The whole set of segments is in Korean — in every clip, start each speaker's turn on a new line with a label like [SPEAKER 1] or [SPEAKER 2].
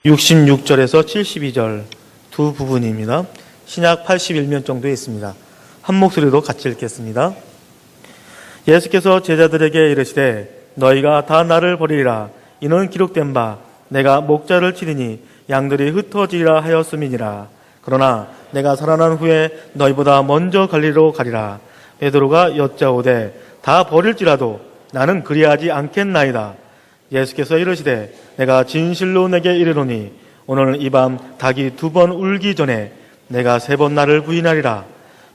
[SPEAKER 1] 66절에서 72절 두 부분입니다. 신약 81면 정도에 있습니다. 한 목소리로 같이 읽겠습니다. 예수께서 제자들에게 이르시되 너희가 다 나를 버리리라. 이는 기록된 바 내가 목자를 치리니 양들이 흩어지리라 하였음이니라. 그러나 내가 살아난 후에 너희보다 먼저 갈리로 가리라. 베드로가 여짜오되 다 버릴지라도 나는 그리하지 않겠나이다. 예수께서 이르시되 내가 진실로 내게 이르노니 오늘 이 밤 닭이 2번 울기 전에 내가 3번 나를 부인하리라.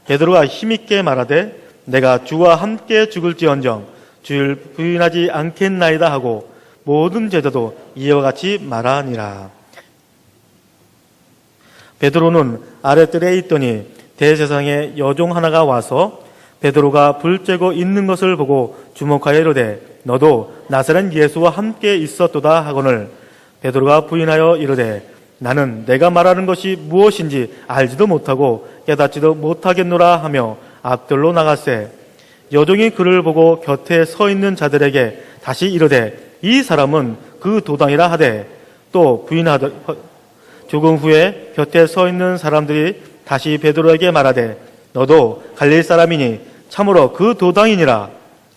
[SPEAKER 1] 베드로가 힘있게 말하되 내가 주와 함께 죽을지언정 주를 부인하지 않겠나이다 하고 모든 제자도 이와 같이 말하니라. 베드로는 아랫뜰에 있더니 대제사장의 여종 하나가 와서 베드로가 불 쬐고 있는 것을 보고 주목하여 이르되 너도 나사렛 예수와 함께 있었도다 하거늘 베드로가 부인하여 이르되 나는 내가 말하는 것이 무엇인지 알지도 못하고 깨닫지도 못하겠노라 하며 앞들로 나갔세. 여종이 그를 보고 곁에 서 있는 자들에게 다시 이르되 이 사람은 그 도당이라 하되 또 부인하더 조금 후에 곁에 서 있는 사람들이 다시 베드로에게 말하되 너도 갈릴 사람이니 참으로 그 도당이니라.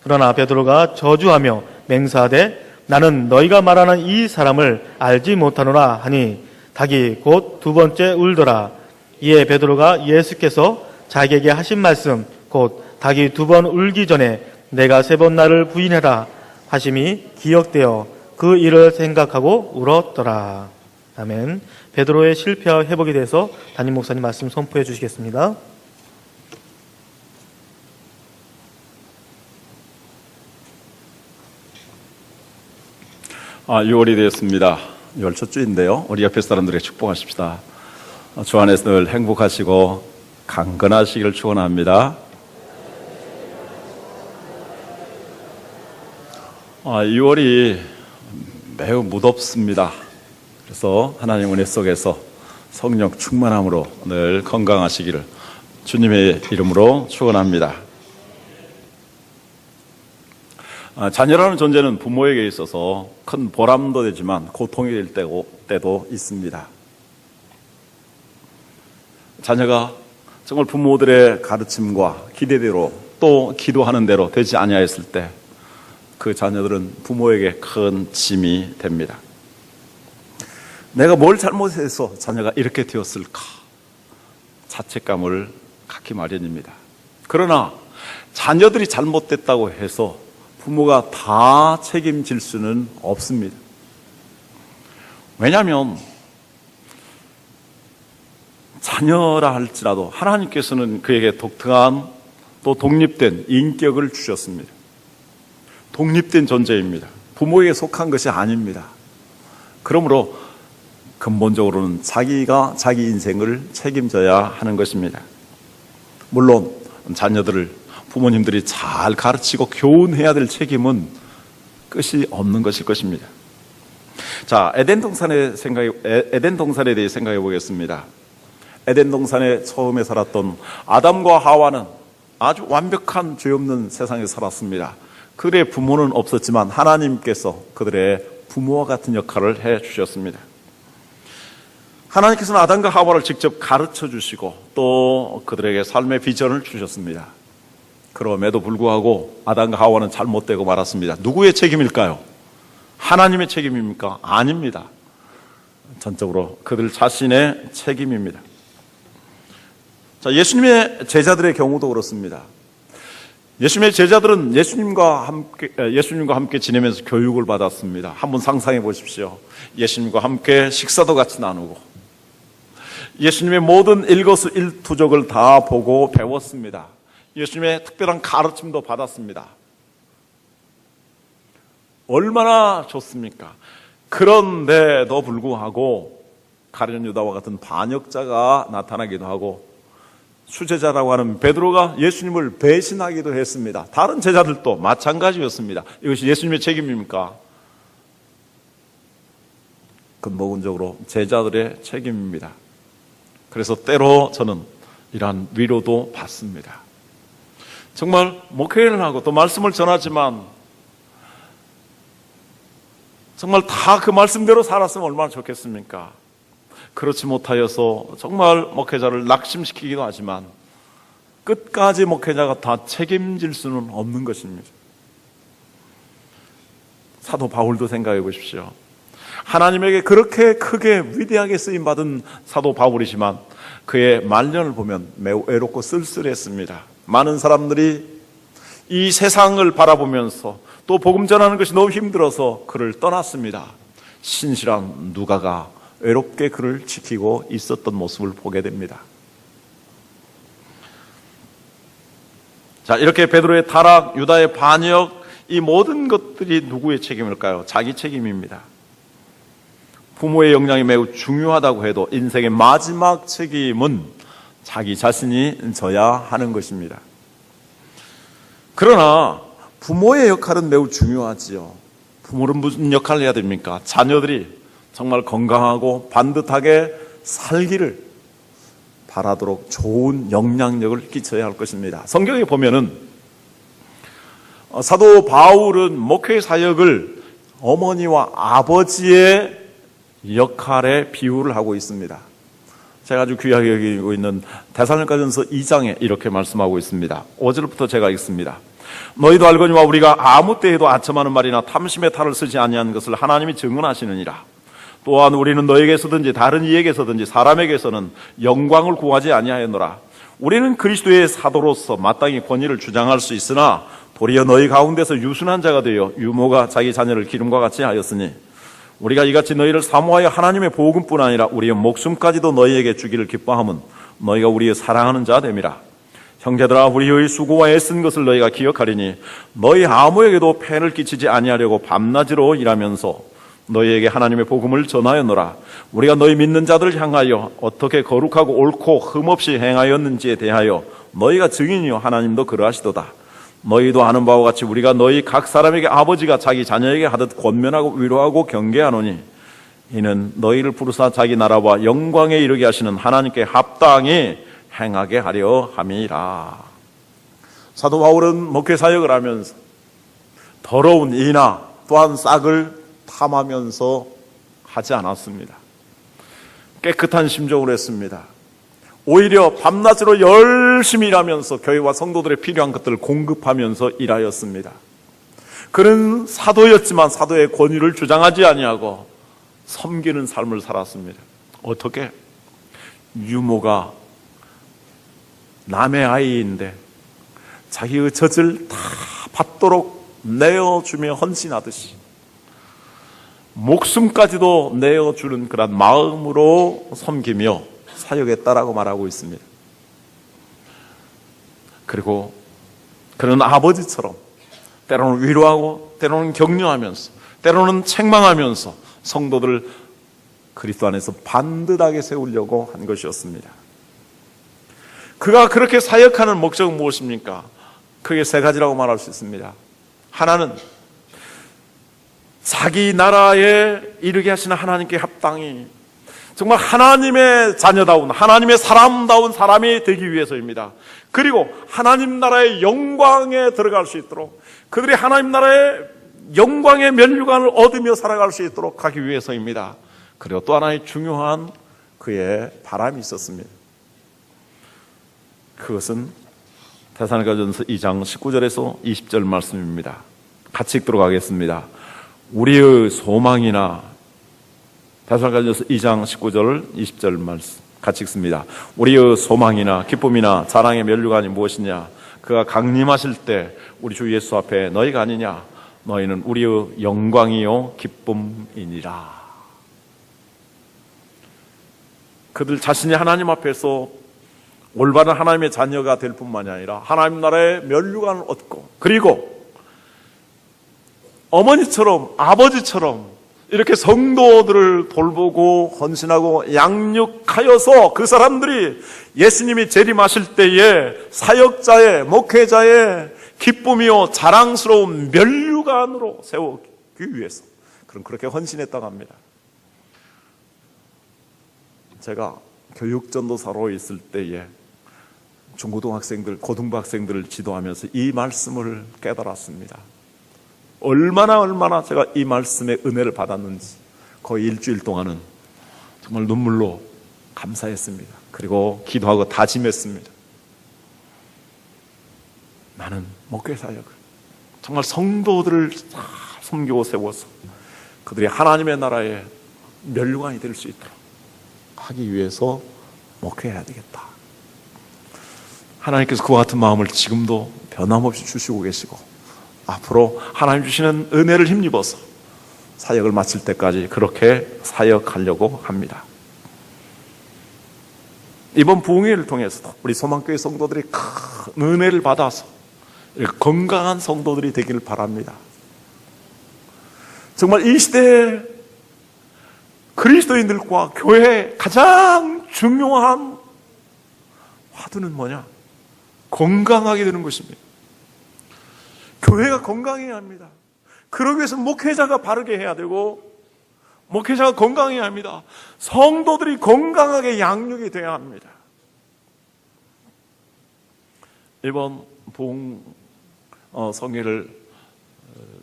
[SPEAKER 1] 그러나 베드로가 저주하며 맹세하되 나는 너희가 말하는 이 사람을 알지 못하노라 하니 닭이 곧 2번째 울더라. 이에 베드로가 예수께서 자기에게 하신 말씀 곧 닭이 2번 울기 전에 내가 3번 나를 부인해라 하심이 기억되어 그 일을 생각하고 울었더라. 아멘. 베드로의 실패와 회복에 대해서 담임 목사님 말씀 선포해 주시겠습니다.
[SPEAKER 2] 6월이 되었습니다. 6월 첫 주인데요. 우리 옆에 사람들에게 축복하십시다. 주 안에서 늘 행복하시고 강건하시기를 축원합니다. 6월이 매우 무덥습니다. 그래서 하나님 은혜 속에서 성령 충만함으로 늘 건강하시기를 주님의 이름으로 축원합니다. 자녀라는 존재는 부모에게 있어서 큰 보람도 되지만 고통이 될 때도 있습니다. 자녀가 정말 부모들의 가르침과 기대대로 또 기도하는 대로 되지 아니하였을 때 그 자녀들은 부모에게 큰 짐이 됩니다. 내가 뭘 잘못해서 자녀가 이렇게 되었을까? 자책감을 갖기 마련입니다. 그러나 자녀들이 잘못됐다고 해서 부모가 다 책임질 수는 없습니다. 왜냐하면 자녀라 할지라도 하나님께서는 그에게 독특한 또 독립된 인격을 주셨습니다. 독립된 존재입니다. 부모에게 속한 것이 아닙니다. 그러므로 근본적으로는 자기가 자기 인생을 책임져야 하는 것입니다. 물론 자녀들을 부모님들이 잘 가르치고 교훈해야 될 책임은 끝이 없는 것일 것입니다. 자, 에덴 동산에 대해 생각해 보겠습니다. 에덴 동산에 처음에 살았던 아담과 하와는 아주 완벽한 죄 없는 세상에 살았습니다. 그들의 부모는 없었지만 하나님께서 그들의 부모와 같은 역할을 해 주셨습니다. 하나님께서는 아담과 하와를 직접 가르쳐 주시고 또 그들에게 삶의 비전을 주셨습니다. 그럼에도 불구하고 아담과 하와는 잘못되고 말았습니다. 누구의 책임일까요? 하나님의 책임입니까? 아닙니다. 전적으로 그들 자신의 책임입니다. 자, 예수님의 제자들의 경우도 그렇습니다. 예수님의 제자들은 예수님과 함께 지내면서 교육을 받았습니다. 한번 상상해 보십시오. 예수님과 함께 식사도 같이 나누고 예수님의 모든 일거수일투족을 다 보고 배웠습니다. 예수님의 특별한 가르침도 받았습니다. 얼마나 좋습니까? 그런데도 불구하고 가룟 유다와 같은 반역자가 나타나기도 하고 수제자라고 하는 베드로가 예수님을 배신하기도 했습니다. 다른 제자들도 마찬가지였습니다. 이것이 예수님의 책임입니까? 근본적으로 제자들의 책임입니다. 그래서 때로 저는 이러한 위로도 받습니다. 정말 목회를 하고 또 말씀을 전하지만 정말 다 그 말씀대로 살았으면 얼마나 좋겠습니까? 그렇지 못하여서 정말 목회자를 낙심시키기도 하지만 끝까지 목회자가 다 책임질 수는 없는 것입니다. 사도 바울도 생각해 보십시오. 하나님에게 그렇게 크게 위대하게 쓰임받은 사도 바울이지만 그의 말년을 보면 매우 외롭고 쓸쓸했습니다. 많은 사람들이 이 세상을 바라보면서 또 복음 전하는 것이 너무 힘들어서 그를 떠났습니다. 신실한 누가가 외롭게 그를 지키고 있었던 모습을 보게 됩니다. 자, 이렇게 베드로의 타락, 유다의 반역, 이 모든 것들이 누구의 책임일까요? 자기 책임입니다. 부모의 영향이 매우 중요하다고 해도 인생의 마지막 책임은 자기 자신이 져야 하는 것입니다. 그러나 부모의 역할은 매우 중요하지요. 부모는 무슨 역할을 해야 됩니까? 자녀들이 정말 건강하고 반듯하게 살기를 바라도록 좋은 영향력을 끼쳐야 할 것입니다. 성경에 보면은 사도 바울은 목회 사역을 어머니와 아버지의 역할에 비유를 하고 있습니다. 제가 아주 귀하게 여기고 있는 데살로니가전서 2장에 이렇게 말씀하고 있습니다. 5절부터 제가 읽습니다. 너희도 알거니와 우리가 아무 때에도 아첨하는 말이나 탐심의 탈을 쓰지 아니한 것을 하나님이 증언하시느니라. 또한 우리는 너에게서든지 다른 이에게서든지 사람에게서는 영광을 구하지 아니하였노라. 우리는 그리스도의 사도로서 마땅히 권위를 주장할 수 있으나 도리어 너희 가운데서 유순한 자가 되어 유모가 자기 자녀를 기름과 같이 하였으니 우리가 이같이 너희를 사모하여 하나님의 복음뿐 아니라 우리의 목숨까지도 너희에게 주기를 기뻐함은 너희가 우리의 사랑하는 자 됨이라. 형제들아, 우리의 수고와 애쓴 것을 너희가 기억하리니 너희 아무에게도 폐를 끼치지 아니하려고 밤낮으로 일하면서 너희에게 하나님의 복음을 전하였노라. 우리가 너희 믿는 자들을 향하여 어떻게 거룩하고 옳고 흠없이 행하였는지에 대하여 너희가 증인이요 하나님도 그러하시도다. 너희도 아는 바와 같이 우리가 너희 각 사람에게 아버지가 자기 자녀에게 하듯 권면하고 위로하고 경계하노니 이는 너희를 부르사 자기 나라와 영광에 이르게 하시는 하나님께 합당히 행하게 하려 함이라. 사도 바울은 목회 사역을 하면서 더러운 이나 또한 싹을 탐하면서 하지 않았습니다. 깨끗한 심정으로 했습니다. 오히려 밤낮으로 열심히 일하면서 교회와 성도들의 필요한 것들을 공급하면서 일하였습니다. 그는 사도였지만 사도의 권위를 주장하지 아니하고 섬기는 삶을 살았습니다. 어떻게? 유모가 남의 아이인데 자기의 젖을 다 받도록 내어주며 헌신하듯이 목숨까지도 내어주는 그런 마음으로 섬기며 사역했다라고 말하고 있습니다. 그리고 그는 아버지처럼 때로는 위로하고 때로는 격려하면서 때로는 책망하면서 성도들을 그리스도 안에서 반듯하게 세우려고 한 것이었습니다. 그가 그렇게 사역하는 목적은 무엇입니까? 크게 세 가지라고 말할 수 있습니다. 하나는 자기 나라에 이르게 하시는 하나님께 합당히 정말 하나님의 자녀다운 하나님의 사람다운 사람이 되기 위해서입니다. 그리고 하나님 나라의 영광에 들어갈 수 있도록 그들이 하나님 나라의 영광의 면류관을 얻으며 살아갈 수 있도록 하기 위해서입니다. 그리고 또 하나의 중요한 그의 바람이 있었습니다. 그것은 데살로니가전서 2장 19절에서 20절 말씀입니다. 같이 읽도록 하겠습니다. 우리의 소망이나 데살로니가전서 2장 19절 20절 말씀 같이 읽습니다. 우리의 소망이나 기쁨이나 자랑의 면류관이 무엇이냐? 그가 강림하실 때 우리 주 예수 앞에 너희가 아니냐? 너희는 우리의 영광이요 기쁨이니라. 그들 자신이 하나님 앞에서 올바른 하나님의 자녀가 될 뿐만이 아니라 하나님 나라의 면류관을 얻고 그리고 어머니처럼 아버지처럼 이렇게 성도들을 돌보고 헌신하고 양육하여서 그 사람들이 예수님이 재림하실 때에 사역자의 목회자의 기쁨이요 자랑스러운 면류관으로 세우기 위해서 그렇게 헌신했다고 합니다. 제가 교육전도사로 있을 때에 중고등학생들, 고등부 학생들을 지도하면서 이 말씀을 깨달았습니다. 얼마나 제가 이 말씀의 은혜를 받았는지 거의 일주일 동안은 정말 눈물로 감사했습니다. 그리고 기도하고 다짐했습니다. 나는 목회 사역을 정말 성도들을 다 섬기고 세워서 그들이 하나님의 나라의 면류관이 될 수 있도록 하기 위해서 목회해야 되겠다. 하나님께서 그와 같은 마음을 지금도 변함없이 주시고 계시고 앞으로 하나님 주시는 은혜를 힘입어서 사역을 마칠 때까지 그렇게 사역하려고 합니다. 이번 부흥회를 통해서도 우리 소망교회 성도들이 큰 은혜를 받아서 건강한 성도들이 되기를 바랍니다. 정말 이 시대에 그리스도인들과 교회의 가장 중요한 화두는 뭐냐? 건강하게 되는 것입니다. 교회가 건강해야 합니다. 그러기 위해서 목회자가 바르게 해야 되고 목회자가 건강해야 합니다. 성도들이 건강하게 양육이 돼야 합니다. 이번 부흥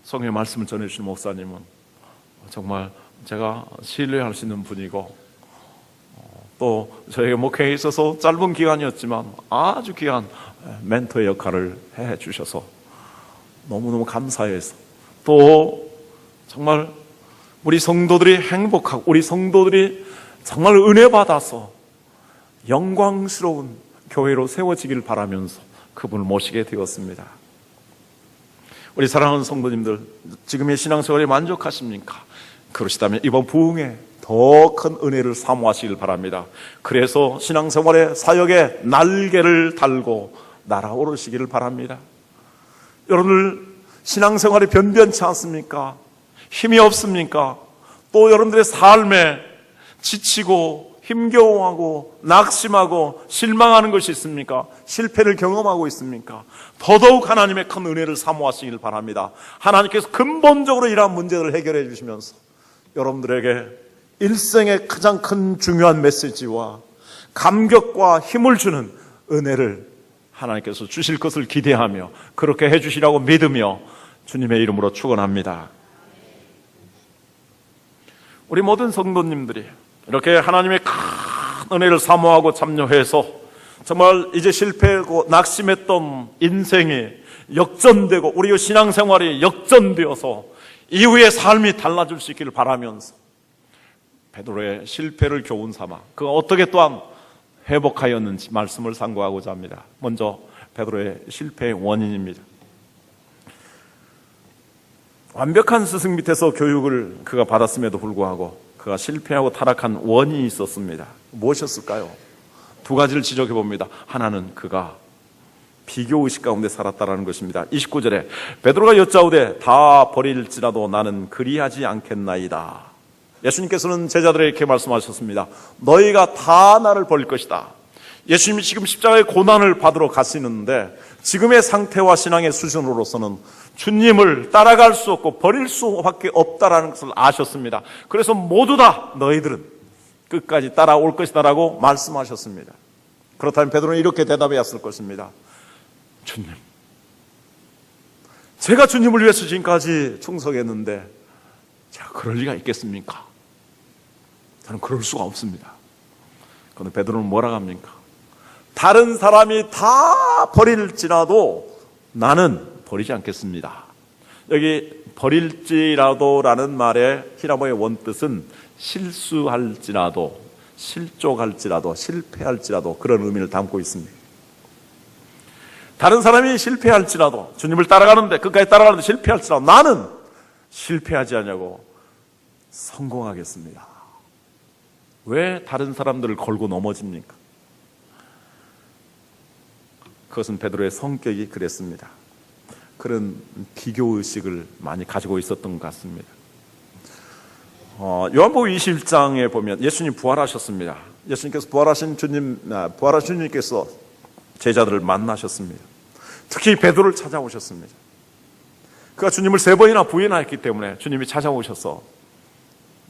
[SPEAKER 2] 성회 말씀을 전해주신 목사님은 정말 제가 신뢰할 수 있는 분이고 또 저에게 목회에 있어서 짧은 기간이었지만 아주 귀한 멘토의 역할을 해주셔서 너무너무 감사해서 또 정말 우리 성도들이 행복하고 우리 성도들이 정말 은혜 받아서 영광스러운 교회로 세워지기를 바라면서 그분을 모시게 되었습니다. 우리 사랑하는 성도님들, 지금의 신앙생활에 만족하십니까? 그러시다면 이번 부흥에 더 큰 은혜를 사모하시길 바랍니다. 그래서 신앙생활의 사역에 날개를 달고 날아오르시기를 바랍니다. 여러분들 신앙생활이 변변치 않습니까? 힘이 없습니까? 또 여러분들의 삶에 지치고 힘겨워하고 낙심하고 실망하는 것이 있습니까? 실패를 경험하고 있습니까? 더더욱 하나님의 큰 은혜를 사모하시길 바랍니다. 하나님께서 근본적으로 이러한 문제들을 해결해 주시면서 여러분들에게 일생의 가장 큰 중요한 메시지와 감격과 힘을 주는 은혜를 하나님께서 주실 것을 기대하며 그렇게 해주시라고 믿으며 주님의 이름으로 축원합니다. 우리 모든 성도님들이 이렇게 하나님의 큰 은혜를 사모하고 참여해서 정말 이제 실패하고 낙심했던 인생이 역전되고 우리의 신앙생활이 역전되어서 이후의 삶이 달라질 수 있기를 바라면서 베드로의 실패를 교훈 삼아 그가 어떻게 또한 회복하였는지 말씀을 상고하고자 합니다. 먼저 베드로의 실패의 원인입니다. 완벽한 스승 밑에서 교육을 그가 받았음에도 불구하고 그가 실패하고 타락한 원인이 있었습니다. 무엇이었을까요? 두 가지를 지적해 봅니다. 하나는 그가 비교의식 가운데 살았다라는 것입니다. 29절에 베드로가 여짜오되 다 버릴지라도 나는 그리하지 않겠나이다. 예수님께서는 제자들에게 이렇게 말씀하셨습니다. 너희가 다 나를 버릴 것이다. 예수님이 지금 십자가의 고난을 받으러 가시는데 지금의 상태와 신앙의 수준으로서는 주님을 따라갈 수 없고 버릴 수밖에 없다라는 것을 아셨습니다. 그래서 모두 다 너희들은 끝까지 따라올 것이다라고 말씀하셨습니다. 그렇다면 베드로는 이렇게 대답했을 것입니다. 주님, 제가 주님을 위해서 지금까지 충성했는데 제가 그럴 리가 있겠습니까? 저는 그럴 수가 없습니다. 그런데 베드로는 뭐라고 합니까? 다른 사람이 다 버릴지라도 나는 버리지 않겠습니다. 여기 버릴지라도라는 말의 히라모의 원뜻은 실수할지라도, 실족할지라도, 실패할지라도 그런 의미를 담고 있습니다. 다른 사람이 실패할지라도 주님을 따라가는데 끝까지 따라가는데 실패할지라도 나는 실패하지 않냐고 성공하겠습니다. 왜 다른 사람들을 걸고 넘어집니까? 그것은 베드로의 성격이 그랬습니다. 그런 비교의식을 많이 가지고 있었던 것 같습니다. 요한복음 21장에 보면 예수님 부활하셨습니다. 예수님께서 부활하신 주님께서 제자들을 만나셨습니다. 특히 베드로를 찾아오셨습니다. 그가 주님을 3번이나 부인하였기 때문에 주님이 찾아오셔서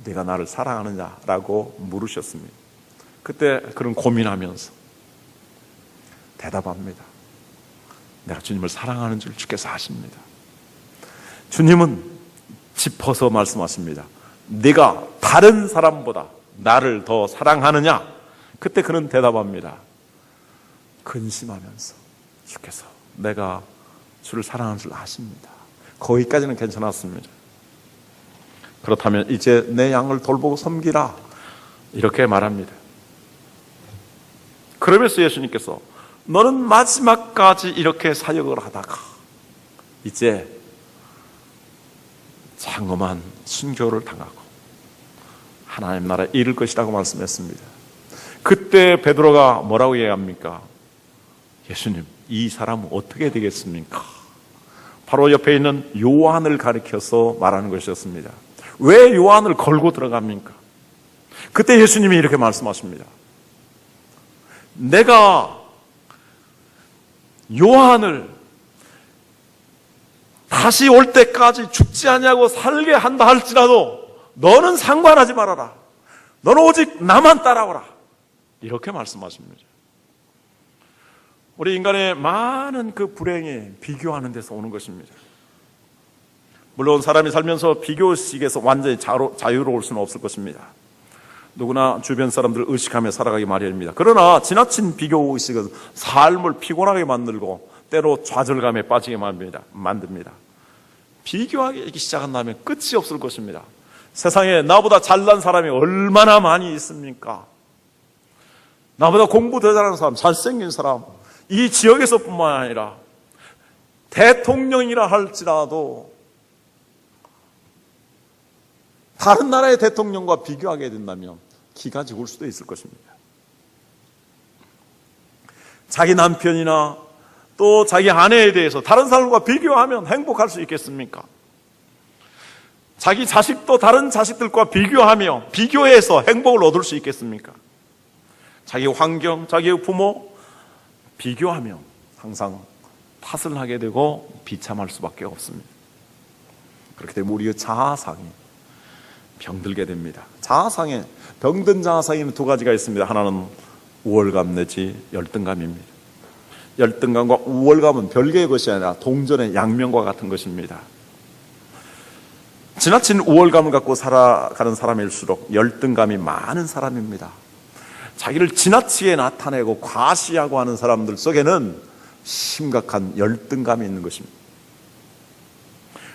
[SPEAKER 2] 네가 나를 사랑하느냐라고 물으셨습니다. 그때 그런 고민하면서 대답합니다. 내가 주님을 사랑하는 줄 주께서 아십니다. 주님은 짚어서 말씀하십니다. 네가 다른 사람보다 나를 더 사랑하느냐? 그때 그는 대답합니다. 근심하면서 주께서 내가 주를 사랑하는 줄 아십니다. 거기까지는 괜찮았습니다. 그렇다면 이제 내 양을 돌보고 섬기라, 이렇게 말합니다. 그러면서 예수님께서 너는 마지막까지 이렇게 사역을 하다가 이제 장엄한 순교를 당하고 하나님 나라에 이를 것이라고 말씀했습니다. 그때 베드로가 뭐라고 얘기합니까? 예수님, 이 사람은 어떻게 되겠습니까? 바로 옆에 있는 요한을 가리켜서 말하는 것이었습니다. 왜 요한을 걸고 들어갑니까? 그때 예수님이 이렇게 말씀하십니다. 내가 요한을 다시 올 때까지 죽지 아니하고 살게 한다 할지라도 너는 상관하지 말아라. 너는 오직 나만 따라오라. 이렇게 말씀하십니다. 우리 인간의 많은 그 불행이 비교하는 데서 오는 것입니다. 물론 사람이 살면서 비교식에서 완전히 자유로울 수는 없을 것입니다. 누구나 주변 사람들을 의식하며 살아가기 마련입니다. 그러나 지나친 비교의식은 삶을 피곤하게 만들고 때로 좌절감에 빠지게 만듭니다. 비교하기 시작한다면 끝이 없을 것입니다. 세상에 나보다 잘난 사람이 얼마나 많이 있습니까? 나보다 공부 더 잘하는 사람, 잘생긴 사람, 이 지역에서뿐만 아니라 대통령이라 할지라도 다른 나라의 대통령과 비교하게 된다면 기가 죽을 수도 있을 것입니다. 자기 남편이나 또 자기 아내에 대해서 다른 사람과 비교하면 행복할 수 있겠습니까? 자기 자식도 다른 자식들과 비교해서 행복을 얻을 수 있겠습니까? 자기 환경, 자기의 부모 비교하면 항상 탓을 하게 되고 비참할 수밖에 없습니다. 그렇기 때문에 우리의 자아상이 병들게 됩니다. 병든 자아상에는 두 가지가 있습니다. 하나는 우월감 내지 열등감입니다. 열등감과 우월감은 별개의 것이 아니라 동전의 양면과 같은 것입니다. 지나친 우월감을 갖고 살아가는 사람일수록 열등감이 많은 사람입니다. 자기를 지나치게 나타내고 과시하고 하는 사람들 속에는 심각한 열등감이 있는 것입니다.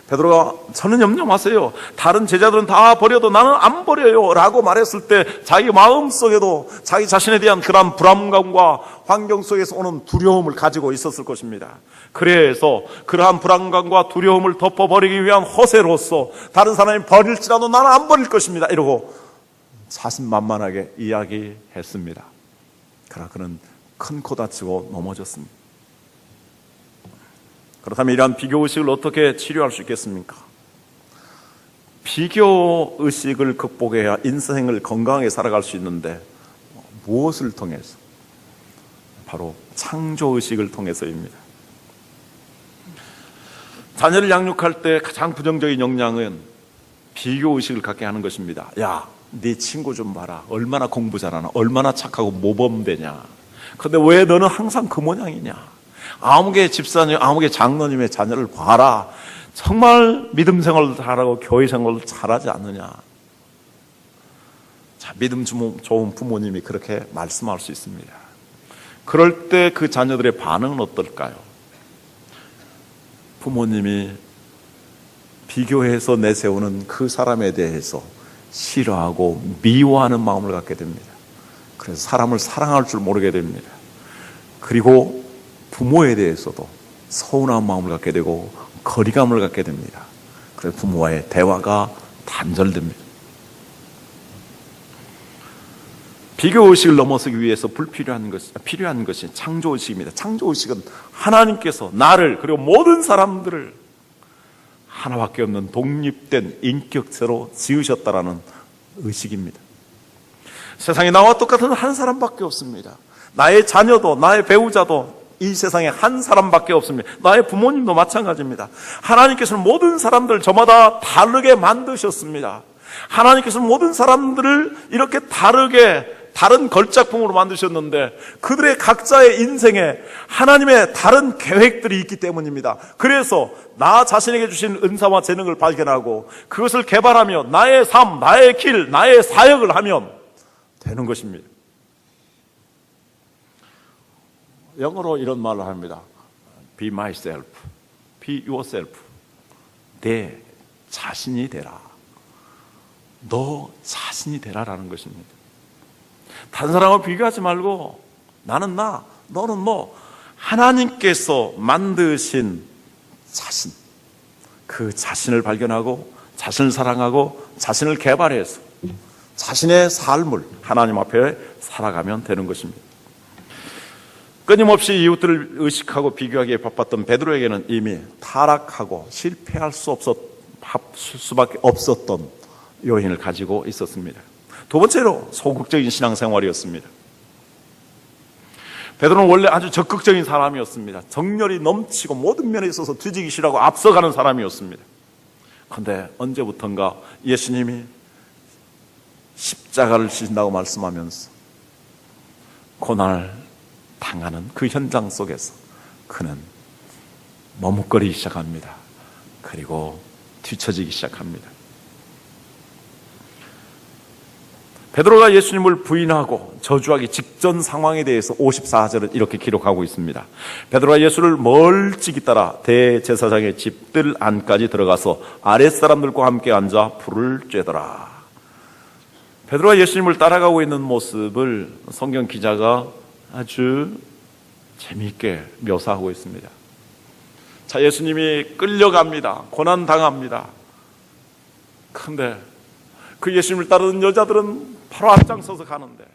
[SPEAKER 2] 베드로가 저는 염려 마세요. 다른 제자들은 다 버려도 나는 안 버려요 라고 말했을 때 자기 마음속에도 자기 자신에 대한 그런 불안감과 환경 속에서 오는 두려움을 가지고 있었을 것입니다. 그래서 그러한 불안감과 두려움을 덮어버리기 위한 허세로서 다른 사람이 버릴지라도 나는 안 버릴 것입니다 이러고 자신만만하게 이야기했습니다. 그러나 그는 큰 코 다치고 넘어졌습니다. 그렇다면 이러한 비교의식을 어떻게 치료할 수 있겠습니까? 비교의식을 극복해야 인생을 건강하게 살아갈 수 있는데 무엇을 통해서? 바로 창조의식을 통해서입니다. 자녀를 양육할 때 가장 부정적인 역량은 비교의식을 갖게 하는 것입니다. 야, 네 친구 좀 봐라. 얼마나 공부 잘하나, 얼마나 착하고 모범되냐. 그런데 왜 너는 항상 그 모양이냐. 아무개 집사님, 아무개 장로님의 자녀를 봐라. 정말 믿음 생활을 잘하고 교회 생활을 잘하지 않느냐. 자, 믿음 좋은 부모님이 그렇게 말씀할 수 있습니다. 그럴 때 그 자녀들의 반응은 어떨까요? 부모님이 비교해서 내세우는 그 사람에 대해서 싫어하고 미워하는 마음을 갖게 됩니다. 그래서 사람을 사랑할 줄 모르게 됩니다. 그리고 부모에 대해서도 서운한 마음을 갖게 되고 거리감을 갖게 됩니다. 그래서 부모와의 대화가 단절됩니다. 비교의식을 넘어서기 위해서 필요한 것이 창조의식입니다. 창조의식은 하나님께서 나를 그리고 모든 사람들을 하나밖에 없는 독립된 인격체로 지으셨다라는 의식입니다. 세상에 나와 똑같은 한 사람밖에 없습니다. 나의 자녀도 나의 배우자도 이 세상에 한 사람밖에 없습니다. 나의 부모님도 마찬가지입니다. 하나님께서는 모든 사람들 저마다 다르게 만드셨습니다. 하나님께서는 모든 사람들을 이렇게 다르게 다른 걸작품으로 만드셨는데 그들의 각자의 인생에 하나님의 다른 계획들이 있기 때문입니다. 그래서 나 자신에게 주신 은사와 재능을 발견하고 그것을 개발하며 나의 삶, 나의 길, 나의 사역을 하면 되는 것입니다. 영어로 이런 말을 합니다. Be myself, be yourself. 내 자신이 되라. 너 자신이 되라라는 것입니다. 다른 사람과 비교하지 말고 나는 나, 너는 뭐 하나님께서 만드신 자신, 그 자신을 발견하고 자신을 사랑하고 자신을 개발해서 자신의 삶을 하나님 앞에 살아가면 되는 것입니다. 끊임없이 이웃들을 의식하고 비교하기에 바빴던 베드로에게는 이미 타락하고 실패할 수밖에 없었던 요인을 가지고 있었습니다. 두 번째로 소극적인 신앙생활이었습니다. 베드로는 원래 아주 적극적인 사람이었습니다. 정열이 넘치고 모든 면에 있어서 뒤지기 싫어하고 앞서가는 사람이었습니다. 그런데 언제부턴가 예수님이 십자가를 지신다고 말씀하면서 고난을 당하는 그 현장 속에서 그는 머뭇거리기 시작합니다. 그리고 뒤처지기 시작합니다. 베드로가 예수님을 부인하고 저주하기 직전 상황에 대해서 54절은 이렇게 기록하고 있습니다. 베드로가 예수를 멀찍이 따라 대제사장의 집들 안까지 들어가서 아랫사람들과 함께 앉아 불을 쬐더라. 베드로가 예수님을 따라가고 있는 모습을 성경 기자가 아주 재미있게 묘사하고 있습니다. 자, 예수님이 끌려갑니다. 고난당합니다. 그런데 그 예수님을 따르는 여자들은 바로 앞장서서 가는데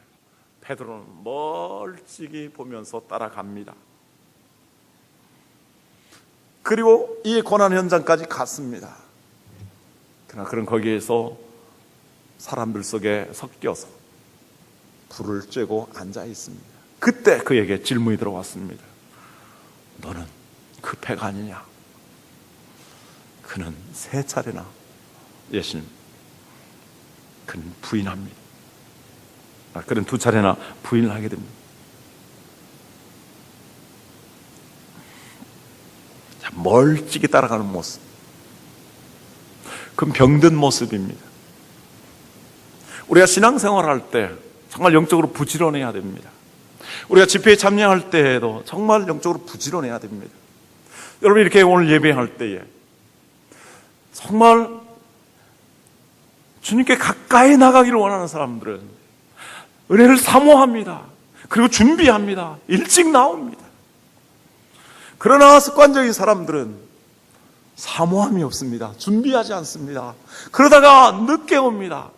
[SPEAKER 2] 베드로는 멀찍이 보면서 따라갑니다. 그리고 이 고난 현장까지 갔습니다. 그러나 그는 거기에서 사람들 속에 섞여서 불을 쬐고 앉아 있습니다. 그때 그에게 질문이 들어왔습니다. 너는 그 패가 아니냐? 그는 3차례나 예수님, 그는 부인합니다. 그는 2차례나 부인을 하게 됩니다. 자, 멀찍이 따라가는 모습, 그건 병든 모습입니다. 우리가 신앙생활할 때 정말 영적으로 부지런해야 됩니다. 우리가 집회에 참여할 때에도 정말 영적으로 부지런해야 됩니다. 여러분, 이렇게 오늘 예배할 때에 정말 주님께 가까이 나가기를 원하는 사람들은 은혜를 사모합니다. 그리고 준비합니다. 일찍 나옵니다. 그러나 습관적인 사람들은 사모함이 없습니다. 준비하지 않습니다. 그러다가 늦게 옵니다.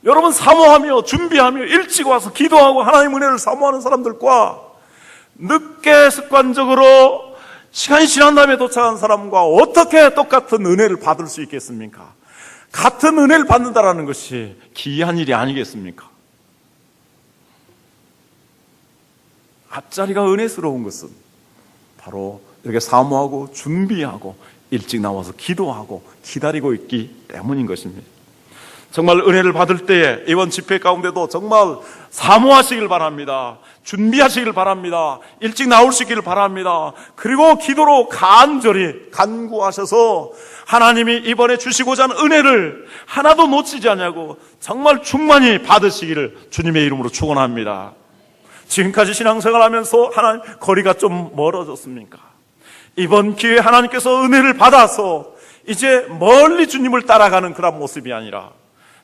[SPEAKER 2] 여러분, 사모하며 준비하며 일찍 와서 기도하고 하나님 은혜를 사모하는 사람들과 늦게 습관적으로 시간이 지난 다음에 도착한 사람과 어떻게 똑같은 은혜를 받을 수 있겠습니까? 같은 은혜를 받는다는 것이 기이한 일이 아니겠습니까? 앞자리가 은혜스러운 것은 바로 이렇게 사모하고 준비하고 일찍 나와서 기도하고 기다리고 있기 때문인 것입니다. 정말 은혜를 받을 때에 이번 집회 가운데도 정말 사모하시길 바랍니다. 준비하시길 바랍니다. 일찍 나오시길 바랍니다. 그리고 기도로 간절히 간구하셔서 하나님이 이번에 주시고자 하는 은혜를 하나도 놓치지 않냐고 정말 충만히 받으시기를 주님의 이름으로 축원합니다. 지금까지 신앙생활하면서 하나님 거리가 좀 멀어졌습니까? 이번 기회에 하나님께서 은혜를 받아서 이제 멀리 주님을 따라가는 그런 모습이 아니라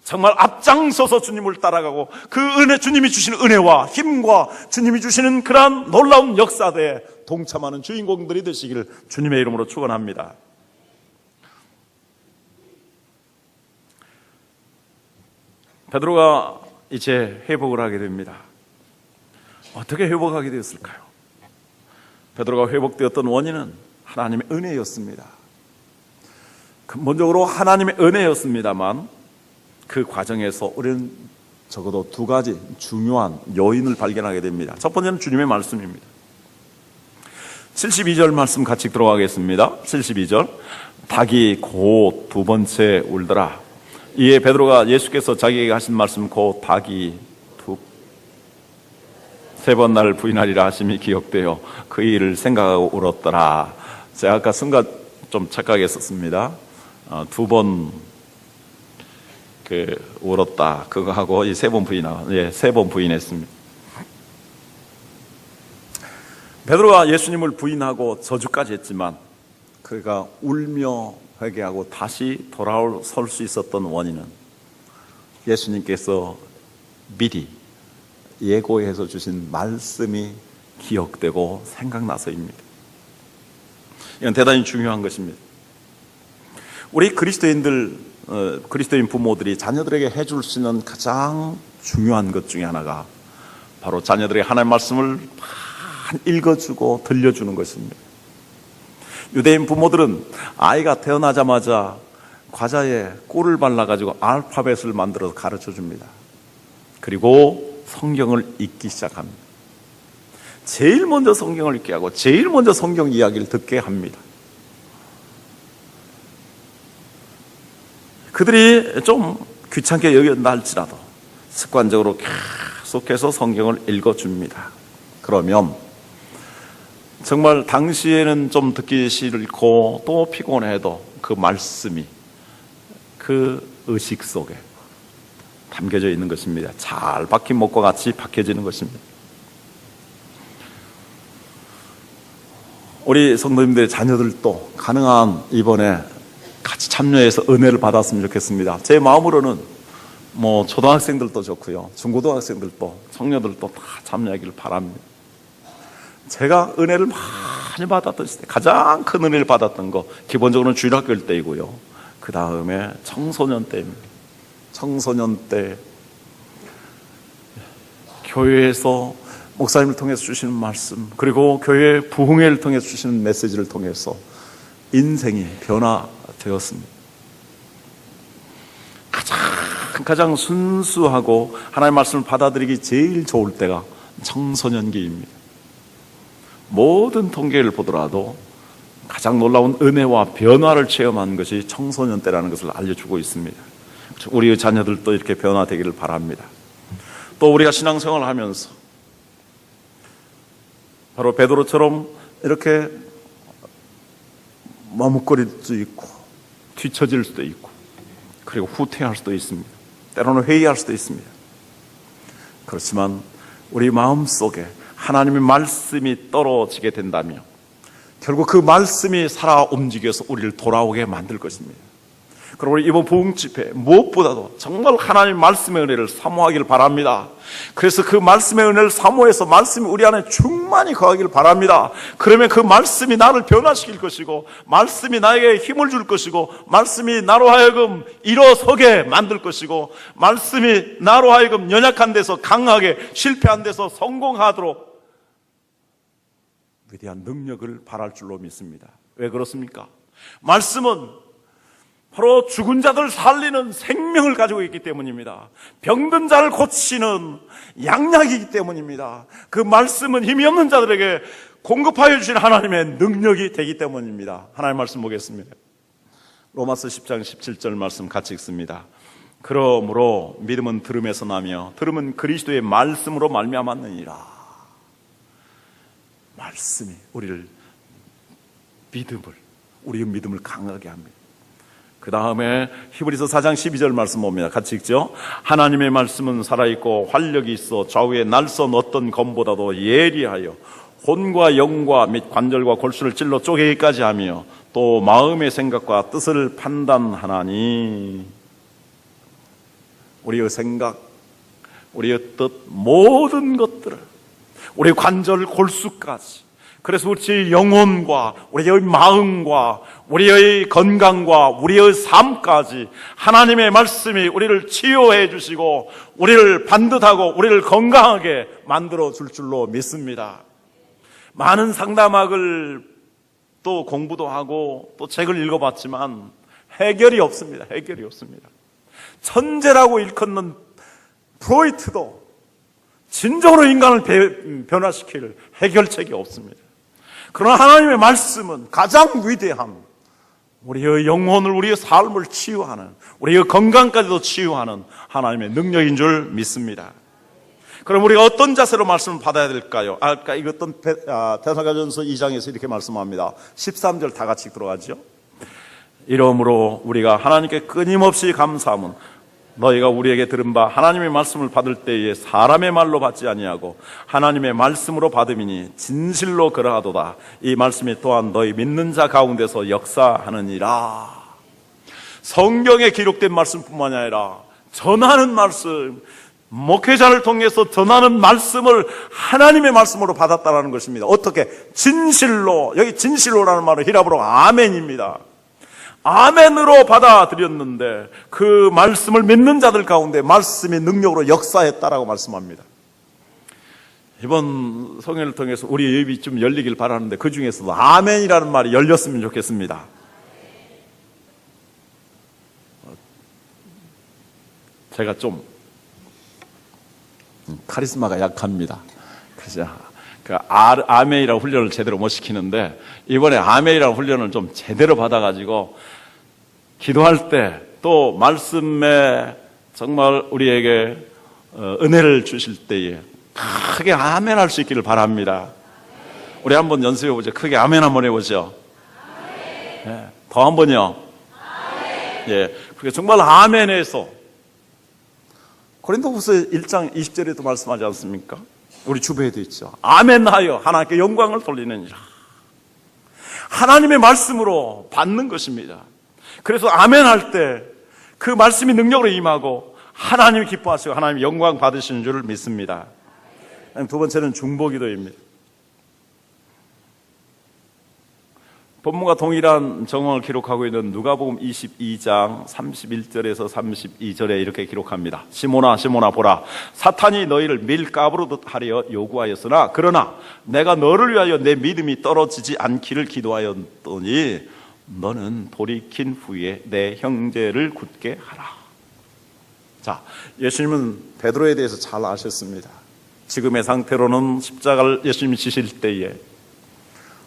[SPEAKER 2] 정말 앞장서서 주님을 따라가고 그 은혜, 주님이 주시는 은혜와 힘과 주님이 주시는 그러한 놀라운 역사대에 동참하는 주인공들이 되시기를 주님의 이름으로 축원합니다. 베드로가 이제 회복을 하게 됩니다. 어떻게 회복하게 되었을까요? 베드로가 회복되었던 원인은 하나님의 은혜였습니다. 근본적으로 하나님의 은혜였습니다만 그 과정에서 우리는 적어도 2가지 중요한 요인을 발견하게 됩니다. 첫 번째는 주님의 말씀입니다. 72절 말씀 같이 들어가겠습니다. 72절. 닭이 곧 2번째 울더라. 이에 베드로가 예수께서 자기에게 하신 말씀 곧 닭이 세 번 나를 부인하리라 하심이 기억되어 그 일을 생각하고 울었더라. 제가 아까 순간 좀 착각했었습니다. 두 번 울었다 그거 하고 이 세 번 세 번 부인했습니다. 베드로가 예수님을 부인하고 저주까지 했지만 그가 울며 회개하고 다시 돌아설 수 있었던 원인은 예수님께서 미리 예고해서 주신 말씀이 기억되고 생각나서입니다. 이건 대단히 중요한 것입니다. 우리 그리스도인 부모들이 자녀들에게 해줄 수 있는 가장 중요한 것 중에 하나가 바로 자녀들에게 하나님의 말씀을 읽어주고 들려주는 것입니다. 유대인 부모들은 아이가 태어나자마자 과자에 꿀을 발라가지고 알파벳을 만들어서 가르쳐 줍니다. 그리고 성경을 읽기 시작합니다. 제일 먼저 성경을 읽게 하고 제일 먼저 성경 이야기를 듣게 합니다. 그들이 좀 귀찮게 여긴다 할지라도 습관적으로 계속해서 성경을 읽어줍니다. 그러면 정말 당시에는 좀 듣기 싫고 또 피곤해도 그 말씀이 그 의식 속에 담겨져 있는 것입니다. 잘 박힌 목과 같이 박혀지는 것입니다. 우리 성도님들의 자녀들도 가능한 이번에 같이 참여해서 은혜를 받았으면 좋겠습니다. 제 마음으로는 초등학생들도 좋고요, 중고등학생들도 청년들도 다 참여하기를 바랍니다. 제가 은혜를 많이 받았던 시대, 가장 큰 은혜를 받았던 거 기본적으로는 주일학교일 때이고요, 그 다음에 청소년 때입니다. 청소년 때 교회에서 목사님을 통해서 주시는 말씀, 그리고 교회 부흥회를 통해서 주시는 메시지를 통해서 인생이 변화되었습니다. 가장 순수하고 하나님의 말씀을 받아들이기 제일 좋을 때가 청소년기입니다. 모든 통계를 보더라도 가장 놀라운 은혜와 변화를 체험한 것이 청소년 때라는 것을 알려주고 있습니다. 우리의 자녀들도 이렇게 변화되기를 바랍니다. 또 우리가 신앙생활을 하면서 바로 베드로처럼 이렇게 머뭇거릴 수도 있고 뒤처질 수도 있고 그리고 후퇴할 수도 있습니다. 때로는 회의할 수도 있습니다. 그렇지만 우리 마음속에 하나님의 말씀이 떨어지게 된다면 결국 그 말씀이 살아 움직여서 우리를 돌아오게 만들 것입니다. 그리고 이번 부흥 집회 무엇보다도 정말 하나님의 말씀의 은혜를 사모하기를 바랍니다. 그래서 그 말씀의 은혜를 사모해서 말씀이 우리 안에 충만히 거하기를 바랍니다. 그러면 그 말씀이 나를 변화시킬 것이고 말씀이 나에게 힘을 줄 것이고 말씀이 나로 하여금 일어서게 만들 것이고 말씀이 나로 하여금 연약한 데서 강하게, 실패한 데서 성공하도록 위대한 능력을 발할 줄로 믿습니다. 왜 그렇습니까? 말씀은 바로 죽은 자들 살리는 생명을 가지고 있기 때문입니다. 병든 자를 고치는 양약이기 때문입니다. 그 말씀은 힘이 없는 자들에게 공급하여 주신 하나님의 능력이 되기 때문입니다. 하나님의 말씀 보겠습니다. 로마서 10장 17절 말씀 같이 읽습니다. 그러므로 믿음은 들음에서 나며 들음은 그리스도의 말씀으로 말미암았느니라. 말씀이 우리의 믿음을 강하게 합니다. 그 다음에 히브리서 4장 12절 말씀 봅니다. 같이 읽죠. 하나님의 말씀은 살아있고 활력이 있어 좌우에 날선 어떤 검보다도 예리하여 혼과 영과 및 관절과 골수를 찔러 쪼개기까지 하며 또 마음의 생각과 뜻을 판단하나니. 우리의 생각, 우리의 뜻, 모든 것들을, 우리의 관절 골수까지, 그래서 우리의 영혼과 우리의 마음과 우리의 건강과 우리의 삶까지 하나님의 말씀이 우리를 치유해 주시고 우리를 반듯하고 우리를 건강하게 만들어 줄 줄로 믿습니다. 많은 상담학을 또 공부도 하고 또 책을 읽어봤지만 해결이 없습니다. 해결이 없습니다. 천재라고 일컫는 프로이트도 진정으로 인간을 변화시킬 해결책이 없습니다. 그러나 하나님의 말씀은 가장 위대한, 우리의 영혼을, 우리의 삶을 치유하는, 우리의 건강까지도 치유하는 하나님의 능력인 줄 믿습니다. 그럼 우리가 어떤 자세로 말씀을 받아야 될까요? 아까 읽었던 데살로니가전서 2장에서 이렇게 말씀합니다. 13절 다 같이 들어가죠. 이러므로 우리가 하나님께 끊임없이 감사함은 너희가 우리에게 들은 바 하나님의 말씀을 받을 때에 사람의 말로 받지 아니하고 하나님의 말씀으로 받음이니 진실로 그러하도다. 이 말씀이 또한 너희 믿는 자 가운데서 역사하느니라. 성경에 기록된 말씀뿐만이 아니라 전하는 말씀, 목회자를 통해서 전하는 말씀을 하나님의 말씀으로 받았다는 것입니다. 어떻게? 진실로. 여기 진실로라는 말은 히라브로 아멘입니다. 아멘으로 받아들였는데 그 말씀을 믿는 자들 가운데 말씀이 능력으로 역사했다라고 말씀합니다. 이번 성회를 통해서 우리 예비 좀 열리길 바라는데 그 중에서도 아멘이라는 말이 열렸으면 좋겠습니다. 제가 좀 카리스마가 약합니다. 그래서 아멘이라고 훈련을 제대로 못 시키는데 이번에 아멘이라고 훈련을 좀 제대로 받아가지고 기도할 때 또 말씀에 정말 우리에게 은혜를 주실 때에 크게 아멘 할 수 있기를 바랍니다. 우리 한번 연습해 보죠. 크게 아멘 한번 해보죠. 네, 더 한 번요. 예, 그게 정말 아멘에서 고린도후서 1장 20절에도 말씀하지 않습니까? 우리 주배에도 있죠. 아멘하여 하나님께 영광을 돌리느니라. 하나님의 말씀으로 받는 것입니다. 그래서 아멘할 때 그 말씀이 능력으로 임하고 하나님이 기뻐하시고 하나님이 영광 받으시는 줄을 믿습니다. 두 번째는 중보기도입니다. 본문과 동일한 정황을 기록하고 있는 누가복음 22장 31절에서 32절에 이렇게 기록합니다. 시몬아 시몬아 보라, 사탄이 너희를 밀가부르듯 하려 요구하였으나 그러나 내가 너를 위하여 내 믿음이 떨어지지 않기를 기도하였더니 너는 돌이킨 후에 내 형제를 굳게 하라. 자, 예수님은 베드로에 대해서 잘 아셨습니다. 지금의 상태로는 십자가를 예수님이 지실 때에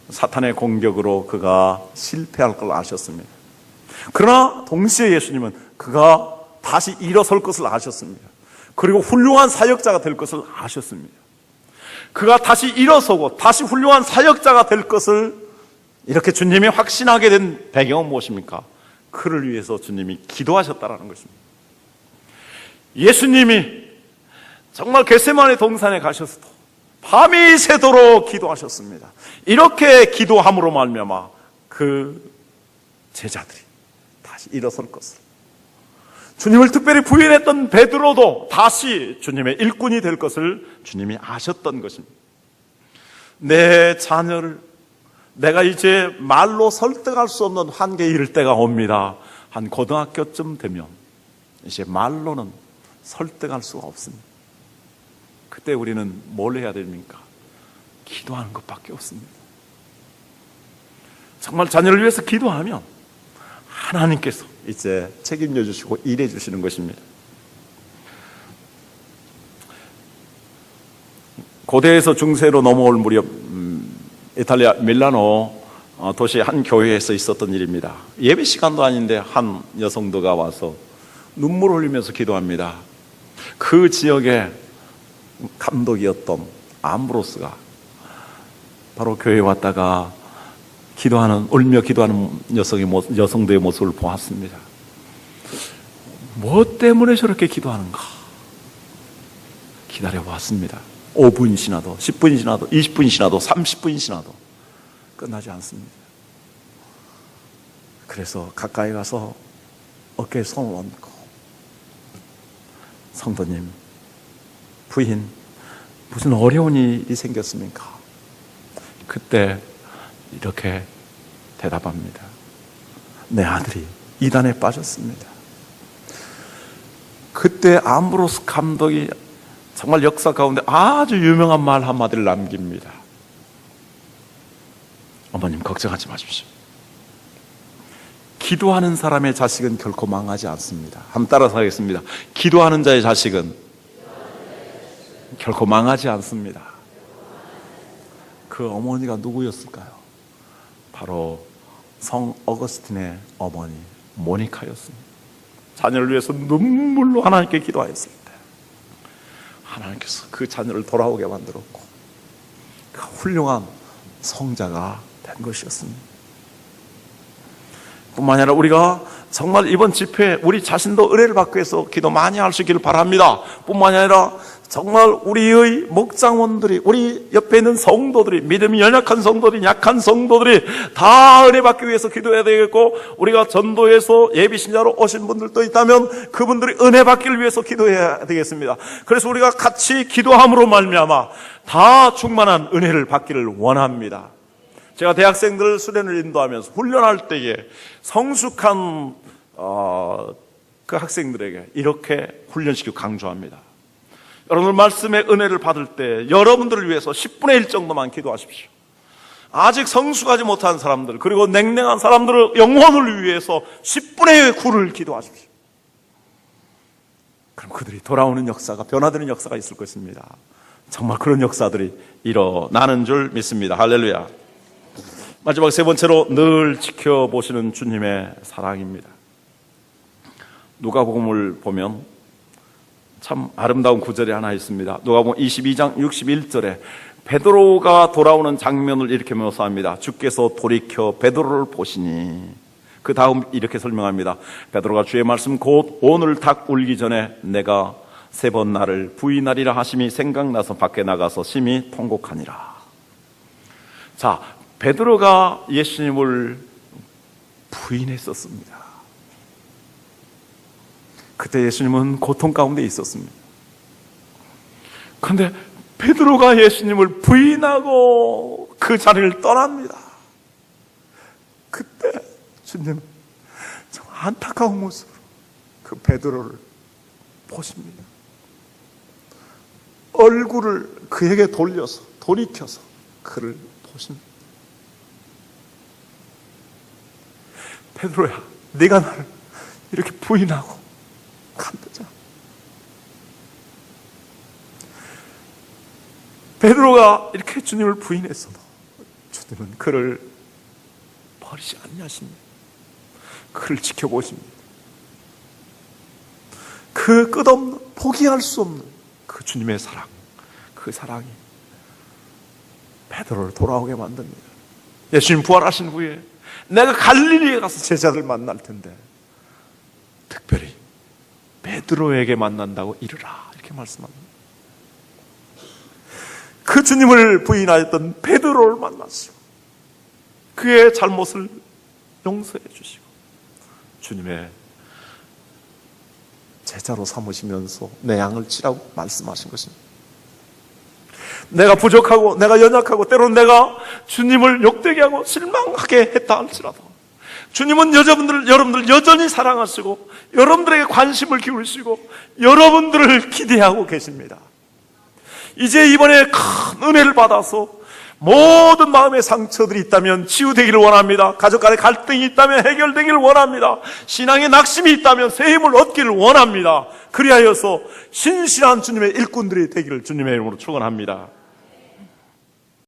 [SPEAKER 2] 사탄의 공격으로 그가 실패할 걸 아셨습니다. 그러나 동시에 예수님은 그가 다시 일어설 것을 아셨습니다. 그리고 훌륭한 사역자가 될 것을 아셨습니다. 그가 다시 일어서고 다시 훌륭한 사역자가 될 것을 이렇게 주님이 확신하게 된 배경은 무엇입니까? 그를 위해서 주님이 기도하셨다는 것입니다. 예수님이 정말 겟세마네 동산에 가셔서도 밤이 새도록 기도하셨습니다. 이렇게 기도함으로 말미암아 그 제자들이 다시 일어설 것을, 주님을 특별히 부인했던 베드로도 다시 주님의 일꾼이 될 것을 주님이 아셨던 것입니다. 내 자녀를 내가 이제 말로 설득할 수 없는 한계에 이를 때가 옵니다. 한 고등학교쯤 되면 이제 말로는 설득할 수가 없습니다. 그때 우리는 뭘 해야 됩니까? 기도하는 것밖에 없습니다. 정말 자녀를 위해서 기도하면 하나님께서 이제 책임져 주시고 일해 주시는 것입니다. 고대에서 중세로 넘어올 무렵 이탈리아 밀라노 도시 한 교회에서 있었던 일입니다. 예배 시간도 아닌데 한 여성도가 와서 눈물을 흘리면서 기도합니다. 그 지역의 감독이었던 암브로스가 바로 교회에 왔다가 울며 기도하는 여성도의 모습을 보았습니다. 무엇 때문에 저렇게 기도하는가 기다려보았습니다. 5분이 지나도 10분이 지나도 20분이 지나도 30분이 지나도 끝나지 않습니다. 그래서 가까이 가서 어깨에 손을 얹고, 성도님, 부인, 무슨 어려운 일이 생겼습니까? 그때 이렇게 대답합니다. 내 아들이 이단에 빠졌습니다. 그때 암브로스 감독이 정말 역사 가운데 아주 유명한 말 한마디를 남깁니다. 어머님, 걱정하지 마십시오. 기도하는 사람의 자식은 결코 망하지 않습니다. 한번 따라서 하겠습니다. 기도하는 자의 자식은 결코 망하지 않습니다. 그 어머니가 누구였을까요? 바로 성 어거스틴의 어머니 모니카였습니다. 자녀를 위해서 눈물로 하나님께 기도하였을 때 하나님께서 그 자녀를 돌아오게 만들었고 그 훌륭한 성자가 된 것이었습니다. 뿐만 아니라 우리가 정말 이번 집회 우리 자신도 은혜를 받기 위해서 기도 많이 할 수 있기를 바랍니다. 뿐만 아니라 정말 우리의 목장원들이, 우리 옆에 있는 성도들이, 믿음이 연약한 성도들이, 약한 성도들이 다 은혜 받기 위해서 기도해야 되겠고, 우리가 전도해서 예비신자로 오신 분들도 있다면 그분들이 은혜 받기를 위해서 기도해야 되겠습니다. 그래서 우리가 같이 기도함으로 말미암아 다 충만한 은혜를 받기를 원합니다. 제가 대학생들 수련을 인도하면서 훈련할 때에 성숙한 그 학생들에게 이렇게 훈련시키고 강조합니다. 여러분들 말씀의 은혜를 받을 때 여러분들을 위해서 10분의 1 정도만 기도하십시오. 아직 성숙하지 못한 사람들, 그리고 냉랭한 사람들의 영혼을 위해서 10분의 9를 기도하십시오. 그럼 그들이 돌아오는 역사가, 변화되는 역사가 있을 것입니다. 정말 그런 역사들이 일어나는 줄 믿습니다. 할렐루야. 마지막 세 번째로 늘 지켜보시는 주님의 사랑입니다. 누가복음을 보면 참 아름다운 구절이 하나 있습니다. 누가복음 22장 61절에 베드로가 돌아오는 장면을 이렇게 묘사합니다. 주께서 돌이켜 베드로를 보시니, 그 다음 이렇게 설명합니다. 베드로가 주의 말씀 곧 오늘 닭 울기 전에 내가 3번 나를 부인하리라 하심이 생각나서 밖에 나가서 심히 통곡하니라. 자, 베드로가 예수님을 부인했었습니다. 그때 예수님은 고통 가운데 있었습니다. 그런데 베드로가 예수님을 부인하고 그 자리를 떠납니다. 그때 주님은 정말 안타까운 모습으로 그 베드로를 보십니다. 얼굴을 그에게 돌려서, 돌이켜서 그를 보십니다. 베드로야, 네가 나를 이렇게 부인하고 간다자. 베드로가 이렇게 주님을 부인했어도 주님은 그를 버리지 않냐십니다. 그를 지켜보십니다. 그 끝없는, 포기할 수 없는 그 주님의 사랑, 그 사랑이 베드로를 돌아오게 만듭니다. 예수님 부활하신 후에 내가 갈릴리에 가서 제자들 만날 텐데 특별히 베드로에게 만난다고 이르라, 이렇게 말씀합니다. 그 주님을 부인하였던 베드로를 만났어요. 그의 잘못을 용서해 주시고 주님의 제자로 삼으시면서 내 양을 치라고 말씀하신 것입니다. 내가 부족하고 내가 연약하고 때로는 내가 주님을 욕되게 하고 실망하게 했다 할지라도 주님은 여러분들 여전히 사랑하시고 여러분들에게 관심을 기울이시고 여러분들을 기대하고 계십니다. 이제 이번에 큰 은혜를 받아서 모든 마음의 상처들이 있다면 치유되기를 원합니다. 가족 간의 갈등이 있다면 해결되기를 원합니다. 신앙의 낙심이 있다면 새 힘을 얻기를 원합니다. 그리하여서 신실한 주님의 일꾼들이 되기를 주님의 이름으로 축원합니다.